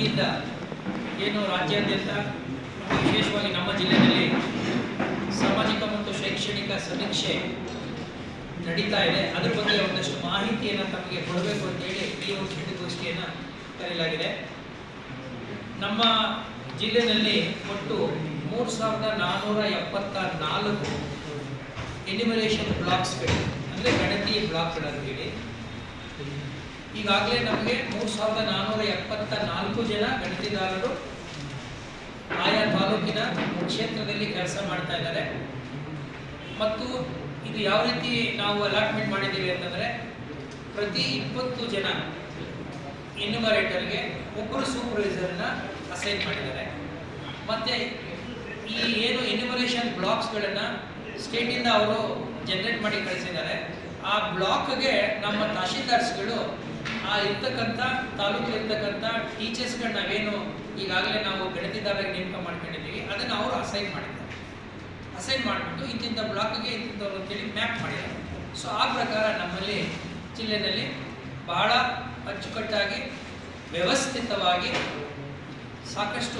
ವತಿಯಿಂದ ಏನು ರಾಜ್ಯಾದ್ಯಂತ ವಿಶೇಷವಾಗಿ ನಮ್ಮ ಜಿಲ್ಲೆಯಲ್ಲಿ ಸಾಮಾಜಿಕ ಮತ್ತು ಶೈಕ್ಷಣಿಕ ಸಮೀಕ್ಷೆ ನಡೀತಾ ಇದೆ. ಅದರ ಬಗ್ಗೆ ಒಂದಷ್ಟು ಮಾಹಿತಿಯನ್ನು ತಮಗೆ ಕೊಡಬೇಕು ಅಂತೇಳಿ ಈ ಒಂದು ಸುದ್ದಿಗೋಷ್ಠಿಯನ್ನು ಕರೆಯಲಾಗಿದೆ. ನಮ್ಮ ಜಿಲ್ಲೆಯಲ್ಲಿ ಒಟ್ಟು 3474 ಎನ್ಯುಮರೇಷನ್ ಬ್ಲಾಕ್ಸ್ಗಳು ಅಂದರೆ ಗಣತಿ ಬ್ಲಾಕ್ಗಳಂತೇಳಿ ಈಗಾಗಲೇ ನಮಗೆ 3474 ಜನ ಗಣತಿದಾರರು ಆಯಾ ತಾಲೂಕಿನ ಕ್ಷೇತ್ರದಲ್ಲಿ ಕೆಲಸ ಮಾಡ್ತಾ ಇದ್ದಾರೆ. ಮತ್ತು ಇದು ಯಾವ ರೀತಿ ನಾವು ಅಲಾಟ್ಮೆಂಟ್ ಮಾಡಿದ್ದೀವಿ ಅಂತಂದರೆ ಪ್ರತಿ 20 ಜನ ಎನ್ಯುಮರೇಟರ್ಗೆ ಒಬ್ಬರು ಸೂಪರ್ವೈಸರ್ನ ಅಸೈನ್ ಮಾಡಿದ್ದಾರೆ. ಮತ್ತು ಈ ಏನು ಎನ್ಯುಮರೇಷನ್ ಬ್ಲಾಕ್ಸ್ಗಳನ್ನು ಸ್ಟೇಟಿಂದ ಅವರು ಜನರೇಟ್ ಮಾಡಿ ಕಳಿಸಿದ್ದಾರೆ. ಆ ಬ್ಲಾಕ್ಗೆ ನಮ್ಮ ತಹಶೀಲ್ದಾರ್ಸ್ಗಳು ಆ ಇರ್ತಕ್ಕಂಥ ತಾಲೂಕಿರ್ತಕ್ಕಂಥ ಟೀಚರ್ಸ್ಗಳನ್ನ ನಾವೇನು ಈಗಾಗಲೇ ನಾವು ಗಣತಿದಾರರಿಗೆ ನೇಮಕ ಮಾಡ್ಕೊಂಡಿದ್ದೀವಿ ಅದನ್ನು ಅವರು ಅಸೈನ್ ಮಾಡಿದ್ದಾರೆ. ಅಸೈನ್ ಮಾಡಿಬಿಟ್ಟು ಇಂತಿಂಥ ಬ್ಲಾಕ್ಗೆ ಇಂತಿಂಥವ್ರು ಅಂತೇಳಿ ಮ್ಯಾಪ್ ಮಾಡಿದ್ದಾರೆ. ಸೊ ಆ ಪ್ರಕಾರ ನಮ್ಮಲ್ಲಿ ಜಿಲ್ಲೆಯಲ್ಲಿ ಬಹಳ ಅಚ್ಚುಕಟ್ಟಾಗಿ ವ್ಯವಸ್ಥಿತವಾಗಿ ಸಾಕಷ್ಟು